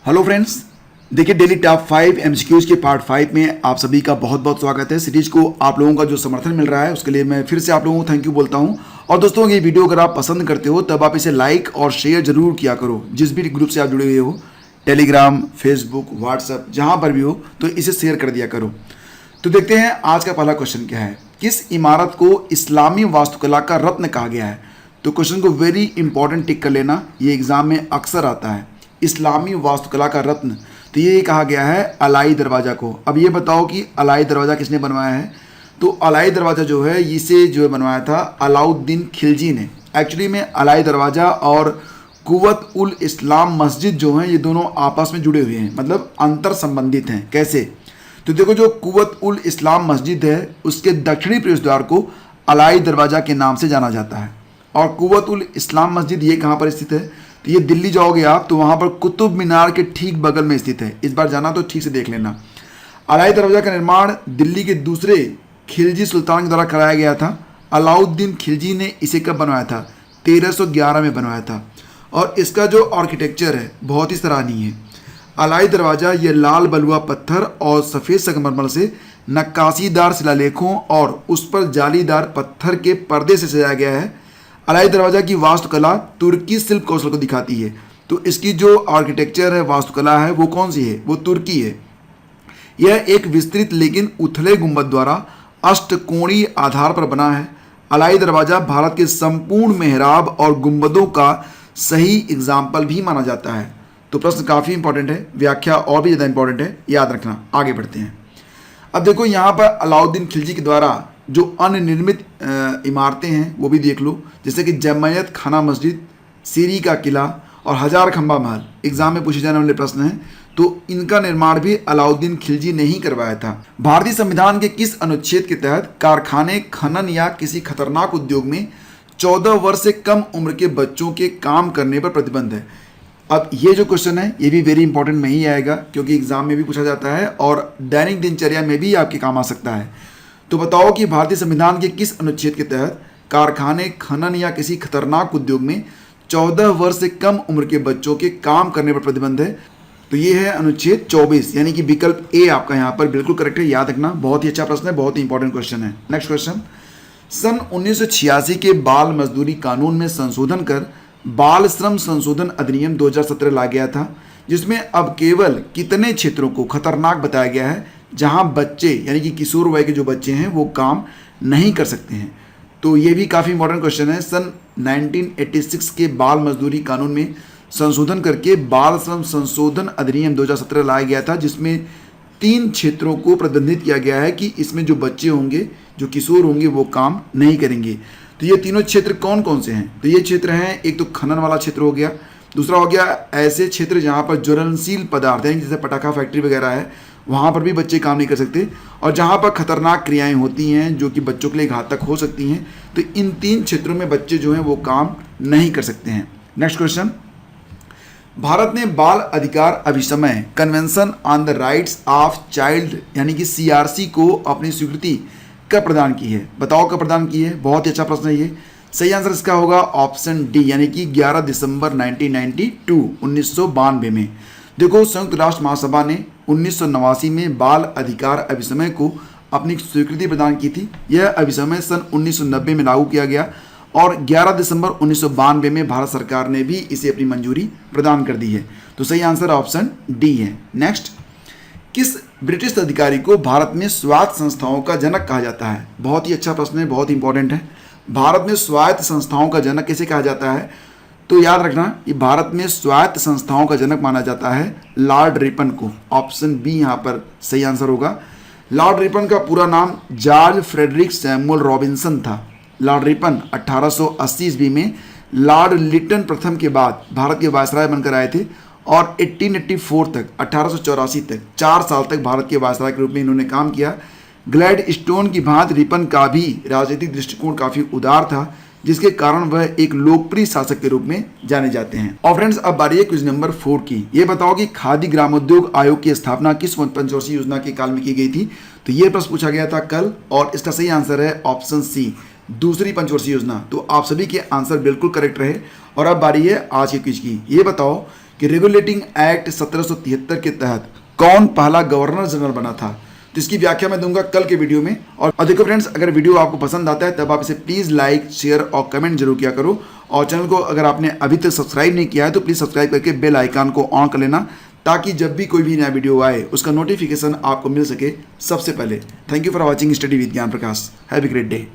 Hello friends, देखिए daily top 5 MCQs के part 5 में आप सभी का बहुत बहुत स्वागत है। सीरीज को आप लोगों का जो समर्थन मिल रहा है उसके लिए मैं फिर से आप लोगों को थैंक यू बोलता हूं। और दोस्तों, ये वीडियो अगर आप पसंद करते हो तब आप इसे लाइक और शेयर जरूर किया करो। जिस भी ग्रुप से आप जुड़े हुए हो, टेलीग्राम, फेसबुक, व्हाट्सएप, जहाँ पर भी हो, तो इसे शेयर कर दिया करो। तो देखते हैं आज का पहला क्वेश्चन क्या है। किस इमारत को इस्लामी वास्तुकला का रत्न कहा गया है? तो क्वेश्चन को वेरी इंपॉर्टेंट टिक कर लेना, ये एग्जाम में अक्सर आता है। इस्लामी वास्तुकला का रत्न, तो ये कहा गया है अलाई दरवाज़ा को। अब ये बताओ कि अलाई दरवाज़ा किसने बनवाया है? तो अलाई दरवाज़ा जो है इसे जो है बनवाया था अलाउद्दीन खिलजी ने। एक्चुअली में अलाई दरवाज़ा और कुव्वत उल इस्लाम मस्जिद जो हैं ये दोनों आपस में जुड़े हुए हैं, मतलब अंतर संबंधित हैं। कैसे? तो देखो, जो कुव्वत उल इस्लाम मस्जिद है उसके दक्षिणी प्रवेश द्वार को अलाई दरवाज़ा के नाम से जाना जाता है। और कुव्वत उल इस्लाम मस्जिद ये कहाँ पर स्थित है? तो ये दिल्ली जाओगे आप तो वहाँ पर कुतुब मीनार के ठीक बगल में स्थित है। इस बार जाना तो ठीक से देख लेना। अलाई दरवाज़ा का निर्माण दिल्ली के दूसरे खिलजी सुल्तान के द्वारा कराया गया था। अलाउद्दीन खिलजी ने इसे कब बनवाया था? 1311 में बनवाया था। और इसका जो आर्किटेक्चर है बहुत ही सराहनीय है। अलाई दरवाज़ा ये लाल बलुआ पत्थर और सफ़ेद संगमरमर से नक्काशीदार शिलालेखों और उस पर जालीदार पत्थर के पर्दे से सजाया गया है। अलाई दरवाज़ा की वास्तुकला तुर्की शिल्प कौशल को दिखाती है। तो इसकी जो आर्किटेक्चर है, वास्तुकला है, वो कौन सी है? वो तुर्की है। यह एक विस्तृत लेकिन उथले गुंबद द्वारा अष्टकोणीय आधार पर बना है। अलाई दरवाज़ा भारत के संपूर्ण मेहराब और गुंबदों का सही एग्जाम्पल भी माना जाता है। तो प्रश्न काफ़ी इंपॉर्टेंट है, व्याख्या और भी ज़्यादा इंपॉर्टेंट है, याद रखना। आगे बढ़ते हैं। अब देखो, यहाँ पर अलाउद्दीन खिलजी के द्वारा जो अनिर्मित इमारतें हैं वो भी देख लो, जैसे कि जमायत खाना मस्जिद, सीरी का किला और हजार खंबा महल एग्जाम में पूछे जाने वाले प्रश्न हैं। तो इनका निर्माण भी अलाउद्दीन खिलजी ने ही करवाया था। भारतीय संविधान के किस अनुच्छेद के तहत कारखाने, खनन या किसी खतरनाक उद्योग में 14 वर्ष से कम उम्र के बच्चों के काम करने पर प्रतिबंध है? अब ये जो क्वेश्चन है ये भी वेरी इंपॉर्टेंट में ही आएगा, क्योंकि एग्जाम में भी पूछा जाता है और दैनिक दिनचर्या में भी आपके काम आ सकता है। तो बताओ कि भारतीय संविधान के किस अनुच्छेद के तहत कारखाने, खनन या किसी खतरनाक उद्योग में 14 वर्ष से कम उम्र के बच्चों के काम करने पर प्रतिबंध है? तो ये है अनुच्छेद 24, यानी कि विकल्प ए आपका यहाँ पर बिल्कुल करेक्ट है। याद रखना, बहुत ही अच्छा प्रश्न है, बहुत ही इंपॉर्टेंट क्वेश्चन है। नेक्स्ट क्वेश्चन, सन 1986 के बाल मजदूरी कानून में संशोधन कर बाल श्रम संशोधन अधिनियम 2017 लाया गया था, जिसमें अब केवल कितने क्षेत्रों को खतरनाक बताया गया है जहां बच्चे यानी कि किशोर वय के जो बच्चे हैं वो काम नहीं कर सकते हैं? तो ये भी काफ़ी इंपॉर्टेंट क्वेश्चन है। सन 1986 के बाल मजदूरी कानून में संशोधन करके बाल श्रम संशोधन अधिनियम 2017 लाया गया था, जिसमें 3 क्षेत्रों को प्रतिबंधित किया गया है कि इसमें जो बच्चे होंगे, जो किशोर होंगे, वो काम नहीं करेंगे। तो ये तीनों क्षेत्र कौन कौन से हैं? तो ये क्षेत्र हैं, एक तो खनन वाला क्षेत्र हो गया, दूसरा हो गया ऐसे क्षेत्र जहाँ पर ज्वलनशील पदार्थ हैं, जैसे पटाखा फैक्ट्री वगैरह है, वहाँ पर भी बच्चे काम नहीं कर सकते, और जहाँ पर खतरनाक क्रियाएं होती हैं जो कि बच्चों के लिए घातक हो सकती हैं, तो इन 3 क्षेत्रों में बच्चे जो हैं वो काम नहीं कर सकते हैं। नेक्स्ट क्वेश्चन, भारत ने बाल अधिकार अभिसमय convention on the rights of child यानी कि CRC को अपनी स्वीकृति कब प्रदान की है? बताओ कब प्रदान की है? बहुत ही अच्छा प्रश्न है ये। सही आंसर इसका होगा ऑप्शन डी, यानी कि 11 दिसंबर 1992 में। देखो, संयुक्त राष्ट्र महासभा ने 1989 में बाल अधिकार अभिसमय को अपनी स्वीकृति प्रदान की थी। यह अभिसमय सन 1990 में लागू किया गया और 11 दिसंबर 1992 में भारत सरकार ने भी इसे अपनी मंजूरी प्रदान कर दी है। तो सही आंसर ऑप्शन डी है। नेक्स्ट, किस ब्रिटिश अधिकारी को भारत में स्वायत्त संस्थाओं का जनक कहा जाता है? बहुत ही अच्छा प्रश्न है, बहुत इंपॉर्टेंट है। भारत में स्वायत्त संस्थाओं का जनक किसे कहा जाता है? तो याद रखना, ये भारत में स्वायत्त संस्थाओं का जनक माना जाता है लॉर्ड रिपन को। ऑप्शन बी यहाँ पर सही आंसर होगा। लॉर्ड रिपन का पूरा नाम जॉर्ज फ्रेडरिक सैमुअल रॉबिन्सन था। लॉर्ड रिपन 1880 ईस्वी में लॉर्ड लिटन प्रथम के बाद भारत के वायसराय बनकर आए थे और 1884 तक 1884 तक 4 साल तक भारत के वायसराय के रूप में इन्होंने काम किया। ग्लैडस्टोन की भांति रिपन का भी राजनीतिक दृष्टिकोण काफ़ी उदार था, जिसके कारण वह एक लोकप्रिय शासक के रूप में जाने जाते हैं। और फ्रेंड्स, अब बारी है क्विज नंबर 4 की। ये बताओ कि खादी ग्रामोद्योग आयोग की स्थापना किस पंचवर्षीय योजना के काल में की गई थी? तो ये प्रश्न पूछा गया था कल, और इसका सही आंसर है ऑप्शन सी, दूसरी पंचवर्षीय योजना। तो आप सभी के आंसर बिल्कुल करेक्ट रहे। और अब बारी है आज के क्विज की। ये बताओ कि रेगुलेटिंग एक्ट 1773 के तहत कौन पहला गवर्नर जनरल बना था। तो इसकी व्याख्या मैं दूंगा कल के वीडियो में। और देखो फ्रेंड्स, अगर वीडियो आपको पसंद आता है तब आप इसे प्लीज़ लाइक, शेयर और कमेंट जरूर किया करो। और चैनल को अगर आपने अभी तक सब्सक्राइब नहीं किया है तो प्लीज़ सब्सक्राइब करके बेल आइकन को ऑन कर लेना, ताकि जब भी कोई भी नया वीडियो आए उसका नोटिफिकेशन आपको मिल सके सबसे पहले। Thank you for watching study with Gyan Prakash. Have a great day.